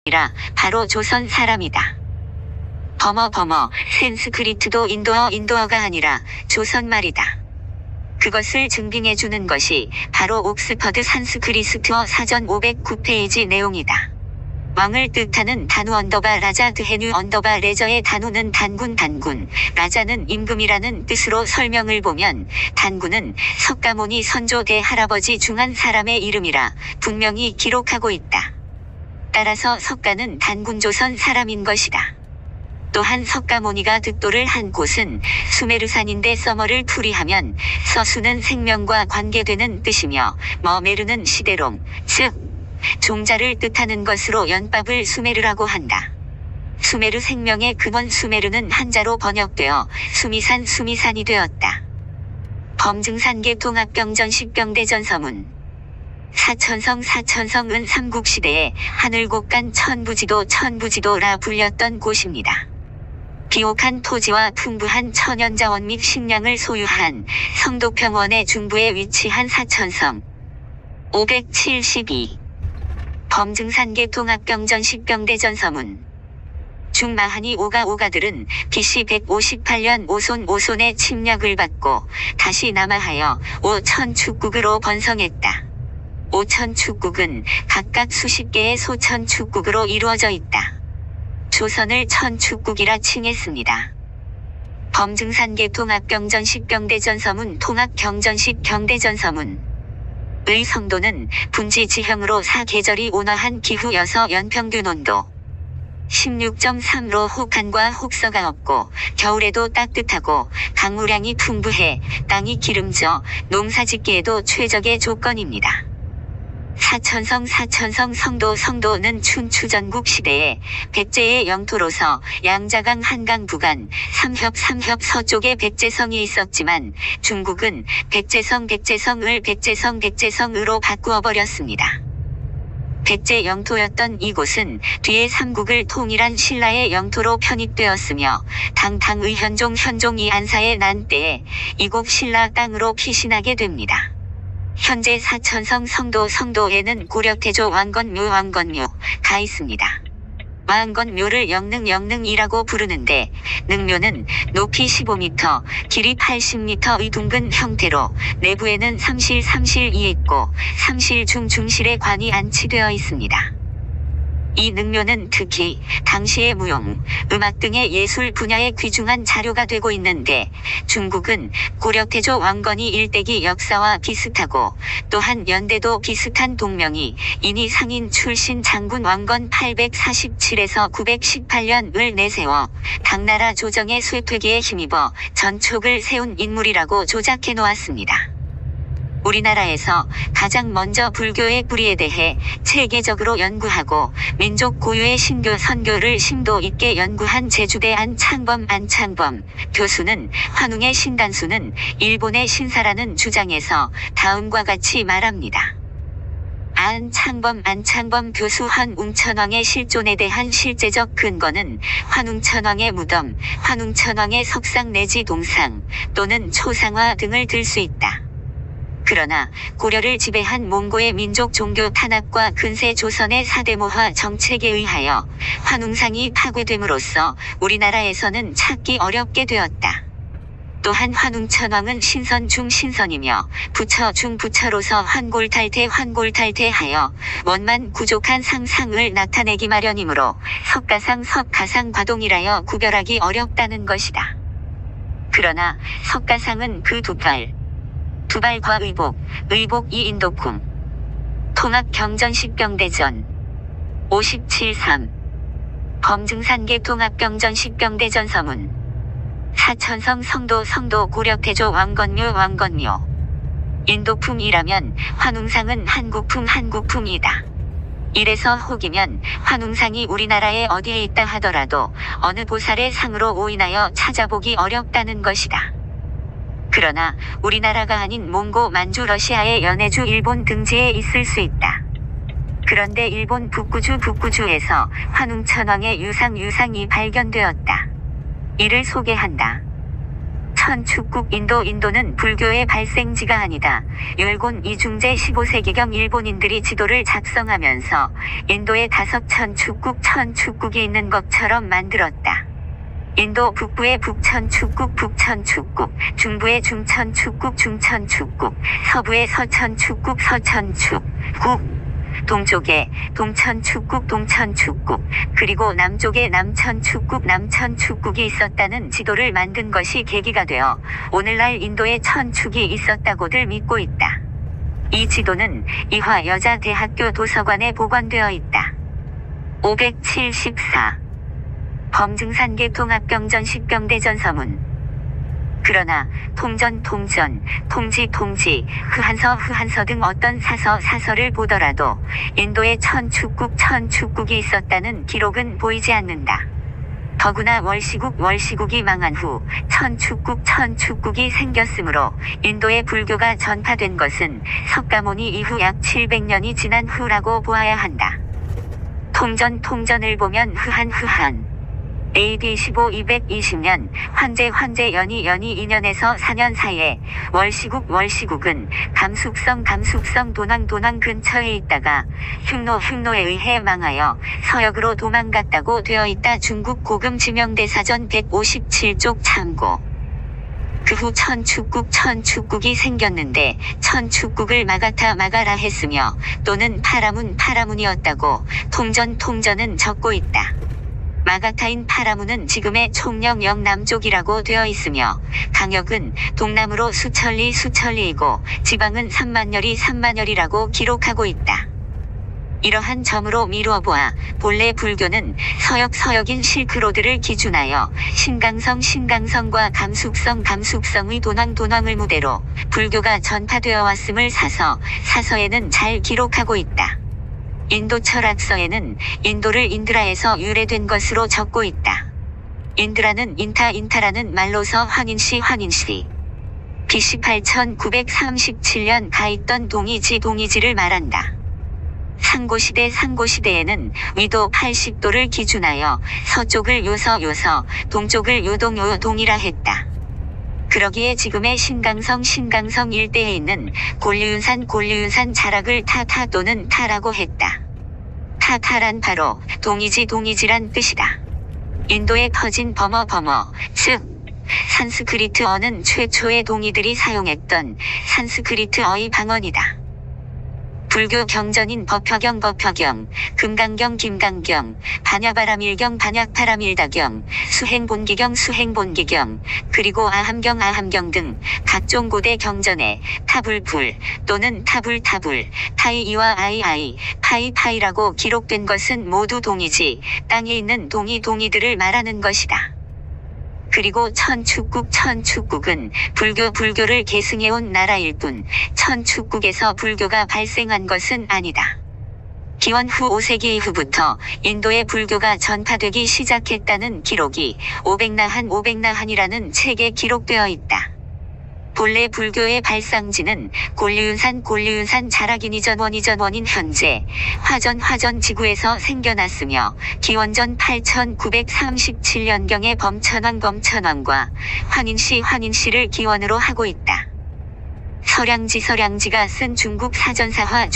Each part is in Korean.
아니라 바로 조선 사람이다. 버머 산스크리트도 인도어가 아니라 조선 말이다. 그것을 증빙해주는 것이 바로 옥스퍼드 산스크리트어 사전 509페이지 내용이다. 왕을 뜻하는 단우 라자 드헤뉴 레저의 단우는 단군, 라자는 임금이라는 뜻으로 설명을 보면 단군은 석가모니 선조 대할아버지 중 한 사람의 이름이라 분명히 기록하고 있다. 따라서 석가는 단군조선 사람인 것이다. 또한 석가모니가 득도를 한 곳은 수메르산인데 서머를 풀이하면 서수는 생명과 관계되는 뜻이며 머메르는 시대롬, 즉 종자를 뜻하는 것으로 연밥을 수메르라고 한다. 수메르 생명의 근원 수메르는 한자로 번역되어 수미산이 되었다. 범증산계 통합경전식경대전서문 사천성은 삼국시대에 하늘곡간 천부지도라 불렸던 곳입니다. 비옥한 토지와 풍부한 천연자원 및 식량을 소유한 성도평원의 중부에 위치한 사천성. 572. 범증산계 통합경전식경대전서문 중마하니 오가들은 BC 158년 오손의 침략을 받고 다시 남하하여 오천축국으로 번성했다. 오천축국은 각각 수십 개의 소천축국으로 이루어져 있다. 조선을 천축국이라 칭했습니다. 범증산계 통합경전식경대전서문 통합경전식 경대전서문 의 성도는 분지 지형으로 사계절이 온화한 기후여서 연평균 온도 16.3로 혹한과 혹서가 없고 겨울에도 따뜻하고 강우량이 풍부해 땅이 기름져 농사짓기에도 최적의 조건입니다. 사천성 성도는 춘추전국 시대에 백제의 영토로서 양자강 한강 부간 삼협 서쪽에 백제성이 있었지만 중국은 백제성으로 바꾸어 버렸습니다. 백제 영토였던 이곳은 뒤에 삼국을 통일한 신라의 영토로 편입되었으며 당의 현종이 안사에 난 때에 이곳 신라 땅으로 피신하게 됩니다. 현재 사천성 성도에는 고려태조 왕건묘가 있습니다. 왕건묘를 영능이라고 부르는데 능묘는 높이 15m, 길이 80m의 둥근 형태로 내부에는 삼실이 있고 삼실 중실에 관이 안치되어 있습니다. 이 능묘는 특히 당시의 무용, 음악 등의 예술 분야에 귀중한 자료가 되고 있는데 중국은 고려태조 왕건이 일대기 역사와 비슷하고 또한 연대도 비슷한 동명이 인이 상인 출신 장군 왕건 847에서 918년을 내세워 당나라 조정의 쇠퇴기에 힘입어 전촉을 세운 인물이라고 조작해 놓았습니다. 우리나라에서 가장 먼저 불교의 뿌리에 대해 체계적으로 연구하고 민족 고유의 신교 선교를 심도 있게 연구한 제주대 안창범 교수는 환웅의 신단수는 일본의 신사라는 주장에서 다음과 같이 말합니다. 안창범 교수 환웅천왕의 실존에 대한 실제적 근거는 환웅천왕의 무덤, 환웅천왕의 석상 내지 동상 또는 초상화 등을 들 수 있다. 그러나 고려를 지배한 몽고의 민족 종교 탄압과 근세 조선의 사대모화 정책에 의하여 환웅상이 파괴됨으로써 우리나라에서는 찾기 어렵게 되었다. 또한 환웅천왕은 신선 중 신선이며 부처 중 부처로서 환골탈퇴하여 원만 부족한 상상을 나타내기 마련이므로 석가상 과동이라여 구별하기 어렵다는 것이다. 그러나 석가상은 그 두발과 의복 이 인도쿵 통합경전식경대전 57.3 범증산계 통합경전식경대전서문 사천성 성도 고려태조 왕건묘 인도풍이라면 환웅상은 한국풍이다. 이래서 혹이면 환웅상이 우리나라에 어디에 있다 하더라도 어느 보살의 상으로 오인하여 찾아보기 어렵다는 것이다. 그러나 우리나라가 아닌 몽고, 만주, 러시아의 연해주, 일본 등지에 있을 수 있다. 그런데 일본 북구주에서 환웅천왕의 유상이 발견되었다. 이를 소개한다. 천축국 인도는 불교의 발생지가 아니다. 율곤 이중제 15세기경 일본인들이 지도를 작성하면서 인도에 5천축국이 있는 것처럼 만들었다. 인도 북부의 북천축국, 중부의 중천축국, 서부의 서천축국, 동쪽에 동천축국, 그리고 남쪽에 남천축국이 있었다는 지도를 만든 것이 계기가 되어 오늘날 인도에 천축이 있었다고들 믿고 있다. 이 지도는 이화 여자대학교 도서관에 보관되어 있다. 574. 범증산계 통합경전식 병대전 서문. 그러나 통지, 흐한서 등 어떤 사서를 보더라도 인도에 천축국이 있었다는 기록은 보이지 않는다. 더구나 월시국이 망한 후 천축국이 생겼으므로 인도에 불교가 전파된 것은 석가모니 이후 약 700년이 지난 후라고 보아야 한다. 통전을 보면 흐한 AD 220년 환제 연이 2년에서 4년 사이에 월시국은 감숙성 도낭 근처에 있다가 흉노에 의해 망하여 서역으로 도망갔다고 되어 있다. 중국 고금 지명대사전 157쪽 참고. 그 후 천축국이 생겼는데 천축국을 마가라 했으며 또는 파라문이었다고 통전은 적고 있다. 마가타인 파라문은 지금의 총령 영남쪽이라고 되어 있으며 강역은 동남으로 수천리이고 지방은 삼만열이라고 기록하고 있다. 이러한 점으로 미루어 보아 본래 불교는 서역인 실크로드를 기준하여 신강성과 감숙성의 도낭을 무대로 불교가 전파되어 왔음을 사서에는 잘 기록하고 있다. 인도 철학서에는 인도를 인드라에서 유래된 것으로 적고 있다. 인드라는 인타라는 말로서 환인시 BC 8937년 가있던 동이지를 말한다. 상고시대에는 위도 80도를 기준하여 서쪽을 요서, 동쪽을 요동이라 했다. 그러기에 지금의 신강성 일대에 있는 골리윤산 자락을 타타 또는 타라고 했다. 타란 바로 동이지란 뜻이다. 인도에 퍼진 버머, 즉 산스크리트어는 최초의 동이들이 사용했던 산스크리트어의 방언이다. 불교 경전인 법화경, 금강경, 김강경, 반야바라밀경, 반약파라밀다경, 수행본기경, 그리고 아함경 등 각종 고대 경전에 타불 또는 타불, 타이이와 아이, 파이라고 기록된 것은 모두 동이지, 땅에 있는 동이들을 말하는 것이다. 그리고 천축국은 불교를 계승해온 나라일 뿐 천축국에서 불교가 발생한 것은 아니다. 기원 후 5세기 이후부터 인도에 불교가 전파되기 시작했다는 기록이 오백나한이라는 책에 기록되어 있다. 본래 불교의 발상지는 골리윤산 자락인 이전원인 현재 화전 지구에서 생겨났으며 기원전 8937년경에 범천왕과 환인시를 기원으로 하고 있다. 서량지가 쓴 중국 사전사화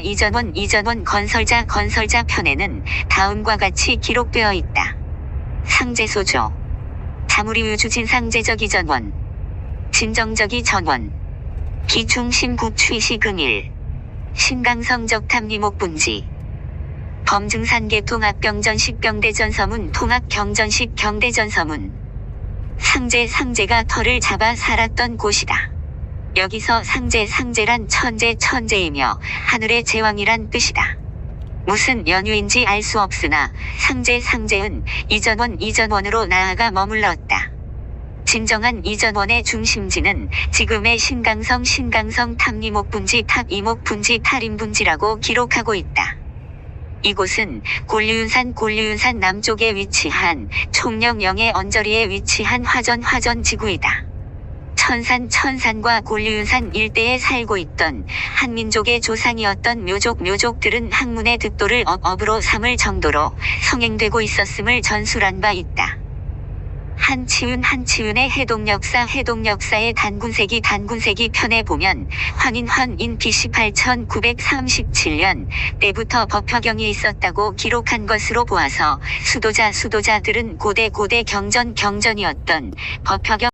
이전원 건설자 편에는 다음과 같이 기록되어 있다. 상제소조 자무리유주진 상제적 이전원 진정적이 전원 기중심 국취시 금일 신강성적 탐리목분지 범증산계 통합경전식 병대전 서문 통합경전식 경대전 서문 상제가 털을 잡아 살았던 곳이다. 여기서 상제란 천재이며 하늘의 제왕이란 뜻이다. 무슨 연유인지 알 수 없으나 상제은 이전원으로 나아가 머물렀다. 진정한 이전원의 중심지는 지금의 신강성 탑리목분지 탑이목분지 탈인분지라고 기록하고 있다. 이곳은 골리윤산 남쪽에 위치한 총령영의 언저리에 위치한 화전 지구이다. 천산과 골리윤산 일대에 살고 있던 한민족의 조상이었던 묘족들은 학문의 득도를 업으로 삼을 정도로 성행되고 있었음을 전술한 바 있다. 한치윤의 해동역사의 단군세기 편에 보면 환인 BC 8937년 때부터 법화경이 있었다고 기록한 것으로 보아서 수도자들은 고대 경전이었던 법화경